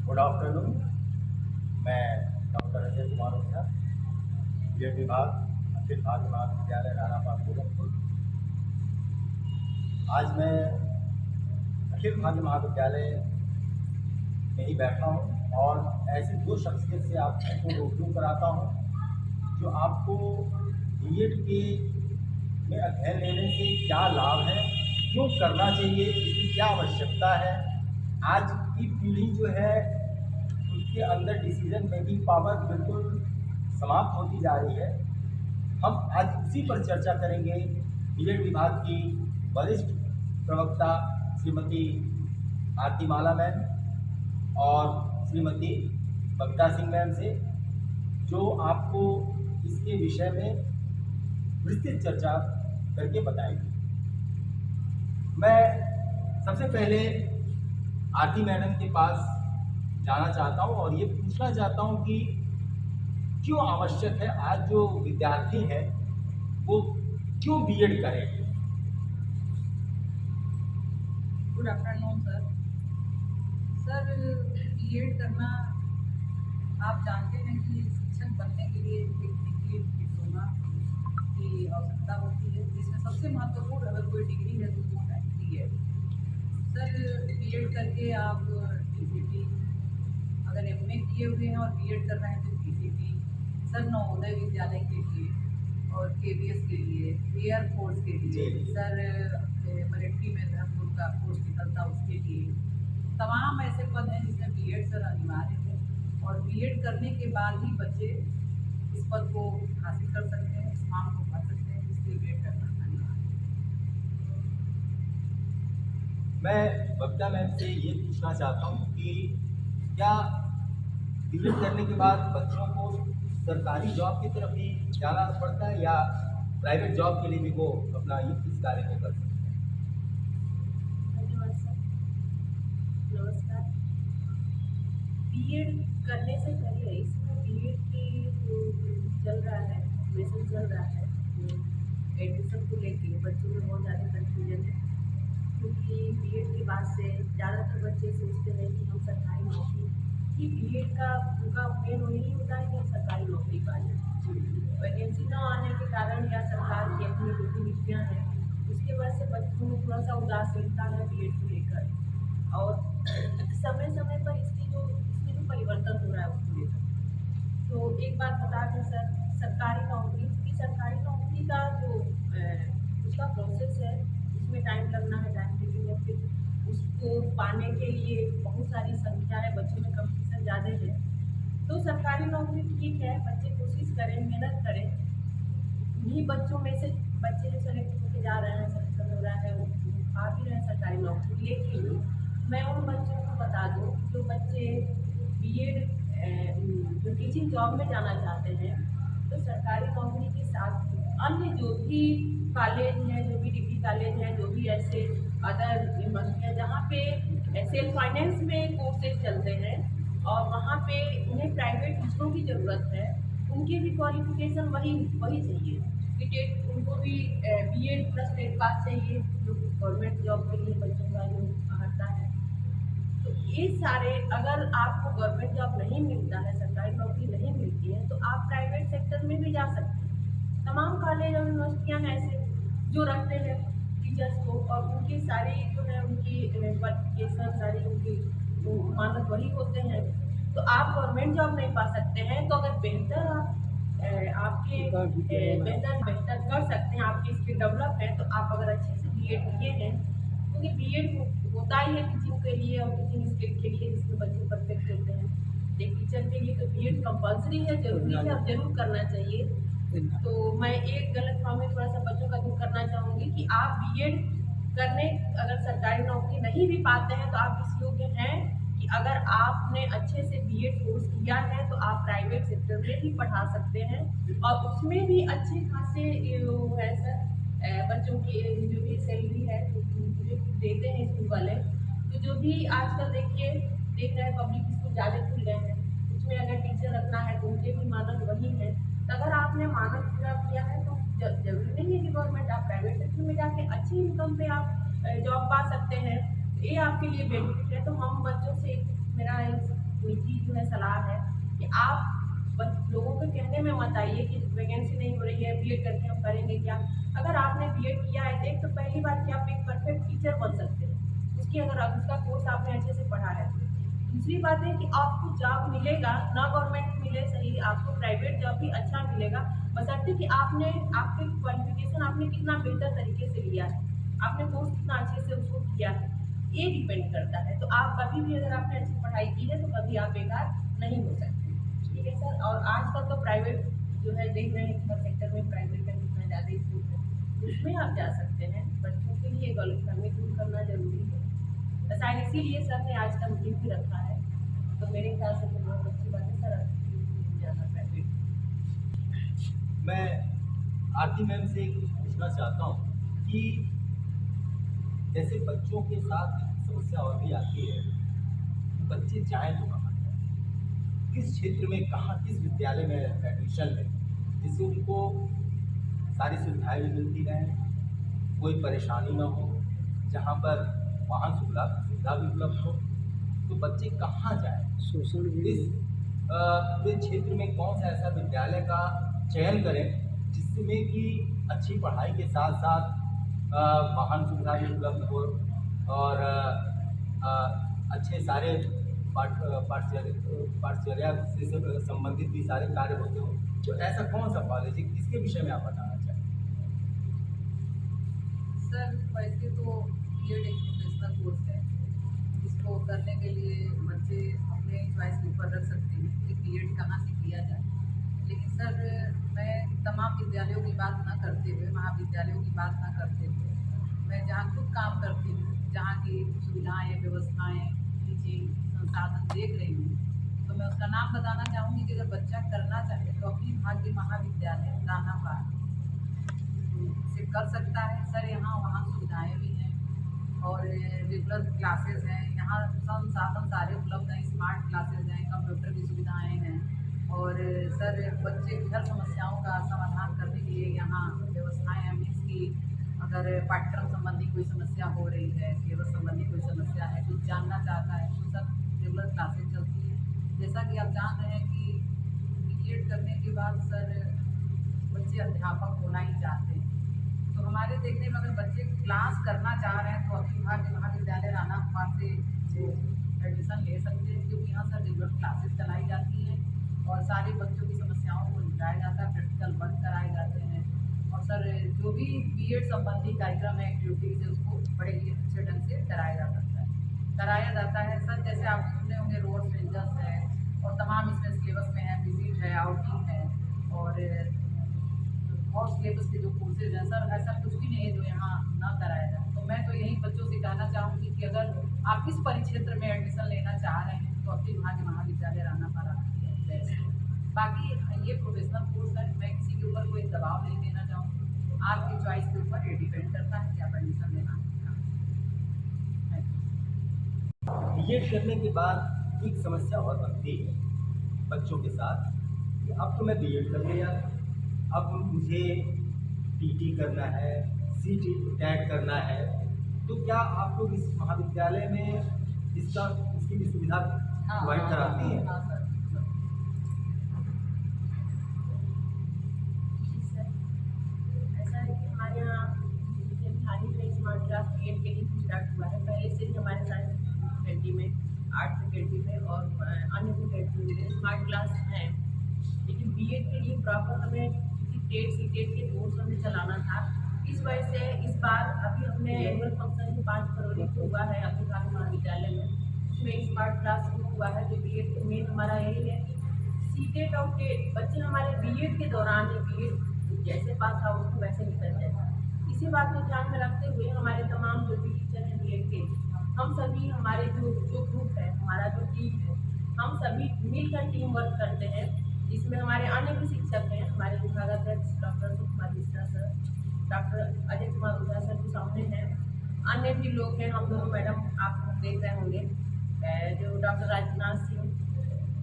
Good afternoon. मैं doctor Ajay Kumar Ojha, BEd विभाग, अखिल भारतीय महाविद्यालय रानापाल गोरखपुर। आज मैं अखिल भारतीय महाविद्यालय में ही बैठा हूँ और ऐसी दो शख्सियत से आपको रूबरू कराता हूँ जो आपको बीएड के में अध्ययन लेने से क्या लाभ है, क्यों करना चाहिए, इसकी क्या आवश्यकता है। आज की पीढ़ी जो है उसके अंदर डिसीजन मेकिंग पावर बिल्कुल समाप्त होती जा रही है। हम आज उसी पर चर्चा करेंगे बीएड विभाग की वरिष्ठ प्रवक्ता श्रीमती आरतीमाला मैम और श्रीमती बबीता सिंह मैम से, जो आपको इसके विषय में विस्तृत चर्चा करके बताएंगे। मैं सबसे पहले आरती मैडम के पास जाना चाहता हूं और ये पूछना चाहता हूं कि क्यों आवश्यक है, आज जो विद्यार्थी है वो क्यों बीएड करें। Good afternoon sir. बीएड करना, आप जानते हैं कि शिक्षक बनने के लिए एक डिग्री डिप्लोमा की आवश्यकता होती है, जिसमें सबसे महत्वपूर्ण अगर कोई डिग्री है तो वो है बीएड। सर, बीएड करके आप टीसीटी, अगर एमए किए हुए हैं और बीएड कर रहे हैं तो टीसीटी, सर नवोदय विद्यालय के लिए और केवीएस के लिए, एयरफोर्स के लिए, सर मिलिट्री में धर्मपुर का कोर्स निकलता उसके लिए, तमाम ऐसे पद हैं जिसमें बीएड सर अनिवार्य है। और बीएड करने के बाद ही बच्चे इस पद को हासिल कर सकते हैं, इस मांग को पा सकते हैं, इसलिए बीएड करना अनिवार्य है। मैं बबीता मैम से ये पूछना चाहता हूँ कि क्या बीएड करने के बाद बच्चों को सरकारी जॉब की तरफ ही जाना पड़ता है या प्राइवेट जॉब के लिए भी वो अपना इस कार्य को कर सकते हैं। धन्यवाद सर। नमस्कार। बीएड करने से पहले इसमें बीएड की जो चल रहा है, मिशन चल रहा है, एडमिशन को लेके बच्चों में बहुत ज़्यादा कन्फ्यूजन है, क्योंकि बीएड के बाद से ज़्यादातर बच्चे सोचते हैं कि हम सरकारी नौकरी, कि बीएड का उनका मेन यही होता है कि हम सरकारी नौकरी पाएँ। वैकेंसी न आने के कारण या सरकार की अपनी जो भी नीतियाँ हैं उसके वजह से बच्चों में थोड़ा सा उदासीनता है बीएड को लेकर, और समय समय पर इसमें जो परिवर्तन हो रहा है उसको लेकर। तो एक बात बता दें सर, सरकारी नौकरी का जो उसका प्रोसेस है, उसमें टाइम लगना है, टाइम टेकिंग है, फिर उसको पाने के लिए बहुत सारी संख्या है, बच्चों में कंपटीशन ज़्यादा है। तो सरकारी नौकरी ठीक है, बच्चे कोशिश करें, मेहनत करें, उन्हीं बच्चों में से बच्चे जो सेलेक्ट होकर जा रहे हैं, सेलेक्शन हो रहा है, वो आ भी रहे हैं सरकारी नौकरी। लेकिन मैं उन बच्चों को बता दूं जो बच्चे बीएड जो टीचिंग जॉब में जाना चाहते हैं, तो सरकारी नौकरी के साथ अन्य जो भी कॉलेज हैं, जो भी डिग्री कॉलेज हैं, जो भी ऐसे अदर यूनिवर्सिटी हैं जहाँ पे सेल्फ फाइनेंस में कोर्सेज चलते हैं और वहाँ पे उन्हें प्राइवेट टीचरों की ज़रूरत है, उनके भी क्वालिफिकेशन वही चाहिए कि टेट, उनको भी बीएड प्लस टेट पास चाहिए, जो गवर्नमेंट जॉब के लिए बच्चों का जो हटता है। तो ये सारे, अगर आपको गवर्नमेंट जॉब नहीं मिलता है, सरकारी नौकरी नहीं मिलती है, तो आप प्राइवेट सेक्टर में भी जा सकते हैं। तमाम कॉलेज और यूनिवर्सिटियाँ हैं ऐसे जो रखते हैं टीचर्स को, और उनकी सारी जो है उनकी क्वालिफिकेशन, सारी उनकी मानक वही होते हैं। तो आप गवर्नमेंट जॉब नहीं पा सकते हैं, तो अगर बेहतर बेहतर कर सकते हैं, आपकी स्किल डेवलप है, तो आप अगर अच्छे से बीएड किए हैं, क्योंकि बीएड होता ही है टीचिंग के लिए और टीचिंग स्किल के लिए, जिसमें बच्चे परफेक्ट होते हैं। एक टीचर के लिए तो बीएड कंपलसरी है, जरूरी है, और जरूर करना चाहिए। तो मैं एक गलत फहमी थोड़ा सा बच्चों का दूर करना चाहूँगी कि आप बीएड करने अगर सरकारी नौकरी नहीं भी पाते हैं तो आप इस योग्य हैं कि अगर आपने अच्छे से बीएड कोर्स किया है तो आप प्राइवेट सेक्टर में भी पढ़ा सकते हैं, और उसमें भी अच्छे खासे वो है सर, बच्चों की जो भी सैलरी है जो देते हैं स्कूल वाले। तो जो भी आजकल देख रहे हैं पब्लिक स्कूल ज़्यादा खुल गए हैं, उसमें अगर टीचर रखना है तो उनके भी मानक वही है। तो अगर आपने मानक पूरा किया है तो जरूरी नहीं है कि गवर्नमेंट, आप प्राइवेट सेक्टर में जाके अच्छी इनकम पे आप जॉब पा सकते हैं, ये आपके लिए बेनिफिट है। तो हम बच्चों से मेरा एक निजी जो है सलाह है कि आप लोगों के कहने में मत आइए कि वैकेंसी नहीं हो रही है, बीएड करके हम करेंगे क्या। अगर आपने बीएड किया है तो एक तो पहली बात कि आप एक परफेक्ट टीचर बन सकते हैं, उसकी अगर उसका कोर्स आपने अच्छे से पढ़ा है तो। दूसरी बात है कि आपको जॉब मिलेगा, ना गवर्नमेंट मिले सही, आपको प्राइवेट जॉब भी अच्छा मिलेगा, बशर्ते कि आपने आपके क्वालिफिकेशन आपने कितना बेहतर तरीके से लिया है, आपने कोर्स कितना अच्छे से उसको किया है, ये डिपेंड करता है। तो आप कभी भी अगर आपने अच्छी पढ़ाई की है तो कभी आप बेकार नहीं हो सकते। ठीक है सर। और आजकल तो प्राइवेट जो है देख रहे हैं कि हर सेक्टर में प्राइवेट का कितना ज़्यादा स्कूल है, तो उसमें आप जा सकते हैं। बच्चों के लिए गलतफहमी दूर करना जरूरी है। तो शायद इसीलिए सर ने आज का मीटिंग भी रखा है। तो मेरे ख्याल से तो बहुत अच्छी बात है सर, ज़्यादा प्राइवेट। मैं आरती मैम से कुछ पूछना चाहता हूँ कि जैसे बच्चों के साथ समस्या और भी आती है, बच्चे जाएँ तो कहाँ जाएँ, किस क्षेत्र में, कहाँ, किस विद्यालय में एडमिशन लें जिससे उनको सारी सुविधाएं भी मिलती रहें, कोई परेशानी ना हो, जहाँ पर वाहन सुविधा भी उपलब्ध हो। तो बच्चे कहाँ जाएँ, इस पूरे क्षेत्र में कौन सा ऐसा विद्यालय का चयन करें जिसमें कि अच्छी पढ़ाई के साथ साथ वाहन सुविधा भी उपलब्ध हो और अच्छे सारे पाठचर्या से संबंधित भी सारे कार्य होते हो। तो ऐसा कौन सा कॉलेज है, किसके विषय में आप बताना चाहेंगे? सर वैसे तो बीएड एक प्रोफेशनल कोर्स है, इसको करने के लिए बच्चे अपने चॉइस के ऊपर रख सकते हैं कि बीएड कहाँ से किया जाए। लेकिन सर मैं तमाम विद्यालयों की बात ना करते हुए, महाविद्यालयों की बात ना करते हुए, मैं जहाँ खुद काम करती हूँ, जहाँ की सुविधाएँ, व्यवस्थाएँ, टीचिंग संसाधन देख रही हूँ, तो मैं उसका नाम बताना चाहूँगी कि अगर बच्चा करना चाहे तो अपनी भाग्य महाविद्यालय रानापाल से कर सकता है। सर यहाँ वहाँ सुविधाएँ भी हैं और रेगुलर क्लासेस हैं, यहाँ संसाधन सारे उपलब्ध हैं, स्मार्ट क्लासेस हैं, कंप्यूटर की सुविधाएँ हैं और सर बच्चे की हर समस्याओं का समाधान करने के लिए यहाँ व्यवस्थाएँ हैं। मीन्स की अगर पाठ्यक्रम संबंधी कोई समस्या हो रही है, सिलेबस संबंधी कोई समस्या है, कुछ जानना चाहता है तो सब रेगुलर क्लासेस चलती हैं। जैसा कि आप जान रहे हैं कि बीएड करने के बाद सर बच्चे अध्यापक होना ही चाहते हैं, तो हमारे देखने में अगर बच्चे क्लास करना चाह रहे हैं तो अपनी भाग्य महाविद्यालय रानापाल से एडमिशन ले सकते हैं, क्योंकि यहाँ सर रेगुलर क्लासेस चलाई जाती हैं और सारे बच्चों की समस्याओं को निपटाया जाता है, प्रैक्टिकल वर्क कराए जाते हैं और सर जो भी बीएड संबंधी कार्यक्रम है, एक्टिविटीज़ है, उसको बड़े ही अच्छे ढंग से कराया जाता है सर। जैसे आप सुनते होंगे रोड रेंजर्स है और तमाम इसमें सिलेबस में है, विजिट है, आउटिंग है और सिलेबस के जो कोर्सेज हैं सर, ऐसा कुछ भी नहीं है जो यहाँ ना कराया जाए। तो मैं तो यही बच्चों से कहना चाहूँगी कि अगर आप इस परिक्षेत्र में एडमिशन लेना चाह रहे हैं तो अपनी भाग्य महाविद्यालय रानापाल है। बाकी ये प्रोफेशनल कोर्स है, मैं किसी के ऊपर कोई दबाव नहीं देना चाहूँगी, आपकी चॉइस के ऊपर ये डिपेंड करता है कि आप एडमिशन लेना चाहते हैं। बीएड करने के बाद एक समस्या और बनती है बच्चों के साथ कि अब तो मैं बीएड कर लिया, अब मुझे पीटी करना है, सीटी टेट करना है, तो क्या आप लोग इस महाविद्यालय में इसकी भी सुविधा प्रोवाइड कराती हैं? हाँ सर। ऐसा है कि हमारे यहाँ हाल ही में स्मार्ट क्लास बीएड के लिए स्टार्ट हुआ है। पहले से ही हमारे साइंस फैकल्टी में, आर्ट फैकल्टी में और अन्य फैकल्टी में स्मार्ट क्लास हैं, लेकिन बीएड के लिए प्रॉपर हमें टेट सीटेट के कोर्स हमें चलाना था। इस वजह से इस बार अभी हमने एनुअल फंक्शन 5 फरवरी को हुआ है अपने भाग्य महाविद्यालय में, उसमें स्मार्ट क्लास हुआ है। तो बीएड मेन हमारा यही है कि सीटेट और टेट बच्चे हमारे बीएड के दौरान ही बीएड जैसे पास आउट हो वैसे निकल जाए। इसी बात को ध्यान में रखते हुए हमारे तमाम जो भी टीचर हैं बीएड के, हम सभी हमारे जो ग्रुप है, हमारा जो टीम है, हम सभी मिलकर टीम वर्क करते हैं। इसमें हमारे अन्य भी शिक्षक हैं, हमारे विभागाध्यक्ष डॉक्टर सुकुमार Mishra sir, doctor Ajay Kumar Ojha sir के सामने हैं, अन्य भी लोग हैं। हम दोनों मैडम आप देख रहे होंगे, जो डॉक्टर राजनाथ सिंह,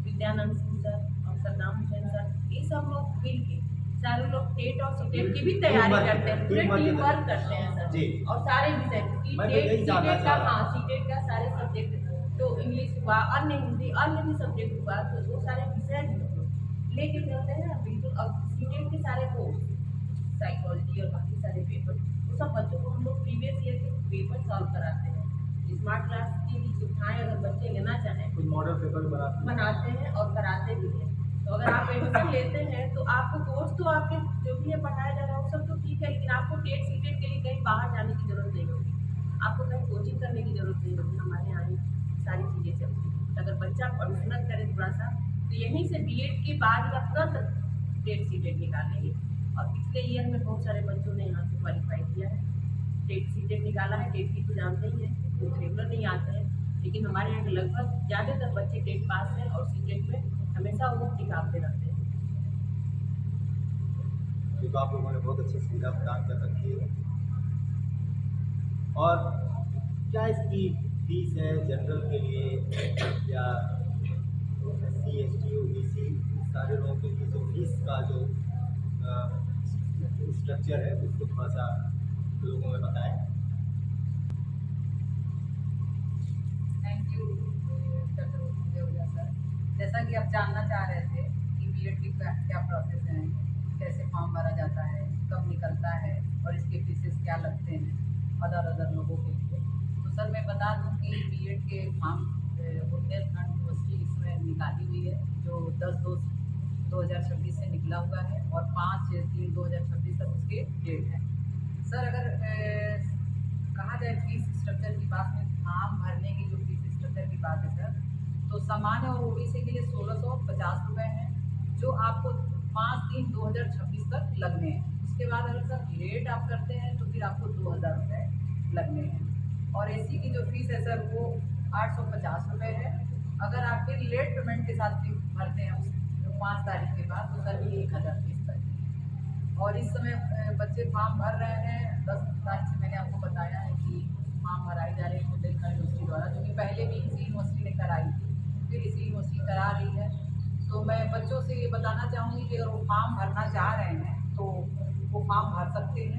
विद्यानंद सिंह सर और सद्दाम हुसैन सर, ये सब लोग मिल के सारे लोग टेट और सीटेट की भी तैयारी करते हैं, पूरे टीम वर्क करते हैं सर। और सारे विषय की टेट सीटेट का, हाँ सीटेट का सारे सब्जेक्ट तो इंग्लिश हुआ, अन्य हिंदी, अन्य भी सब्जेक्ट हुआ, तो वो सारे विषय भी हम लोग लेके चलते हैं ना बिल्कुल। अब सीटेट के सारे कोर्स, साइकोलॉजी और बाकी सारे पेपर, वो सब बच्चों को हम लोग प्रीवियस ईयर के पेपर सॉल्व कराते हैं। स्मार्ट क्लास की भी सुविधाएं अगर बच्चे लेना चाहें कुछ मॉडल पेपर बनाते हैं और कराते भी हैं। तो अगर आप एडमिशन लेते हैं तो आपको कोर्स तो आपके जो भी है पढ़ाया जा रहा है वो सब तो ठीक है, लेकिन आपको टेट सीटेट के लिए कहीं बाहर जाने की जरूरत नहीं होगी, आपको कहीं कोचिंग करने की जरूरत नहीं होगी। हमारे यहाँ ही सारी चीज़ें चलती हैं। अगर बच्चा मेहनत करे थोड़ा सा तो यहीं से बीएड के बाद या तुरंत टेट सीटेट निकाल लेंगे। और पिछले ईयर में बहुत सारे बच्चों ने यहाँ से क्वालिफाई किया है, टेट सीटेट निकाला है। टेट की तो जानते ही हैं, तो रेगुलर नहीं आते हैं, लेकिन हमारे यहाँ के लगभग ज़्यादातर बच्चे टेट पास हैं और सीटेट में हमेशा वो निकालते रहते हैं। तो आप लोगों ने बहुत अच्छी सुविधा प्रदान कर रखी है। और क्या इसकी फीस है जनरल के लिए या SC ST OBC सारे लोगों के लिए जो फीस का जो स्ट्रक्चर है उसको थोड़ा सा लोगों में बताएं। Thank you sir. जैसा कि आप जानना चाह रहे थे कि बीएड की क्या प्रोसेस है, कैसे फॉर्म भरा जाता है, कब निकलता है और इसके फीसेस क्या लगते हैं अदर लोगों के लिए, तो सर मैं बता दूं कि बीएड के फॉर्म बुंदेलखंड यूनिवर्सिटी इसमें निकाली हुई है, जो 10/2/2026 से निकला हुआ है और 5/3/2026 तक उसके डेट है। सर अगर कहा जाए फीस स्ट्रक्चर की बात में, फॉर्म भरने की जो फीस स्ट्रक्चर की बात है सर, तो सामान्य और ओबीसी के लिए 1650 रुपये हैं, जो आपको 5/3/2026 तक लगने हैं। उसके बाद अगर सर लेट आप करते हैं तो फिर आपको 2000 रुपये लगने हैं। और एसी की जो फीस है सर वो 850 रुपये है। अगर आप फिर लेट पेमेंट के साथ फीस भरते हैं उस 5 तारीख के बाद तो सर ये 1000 फीस लगती है। और इस समय बच्चे फॉर्म भर रहे हैं, 10 तारीख से मैंने आपको बताया है कि फॉर्म भराई जा रही है बुंदेलखंड यूनिवर्सिटी द्वारा, जो कि पहले भी इसी यूनिवर्सिटी ने कराई थी, फिर इसी यूनिवर्सिटी करा रही है। तो मैं बच्चों से ये बताना चाहूँगी कि अगर वो फॉर्म भरना चाह रहे हैं तो वो फॉर्म भर सकते हैं।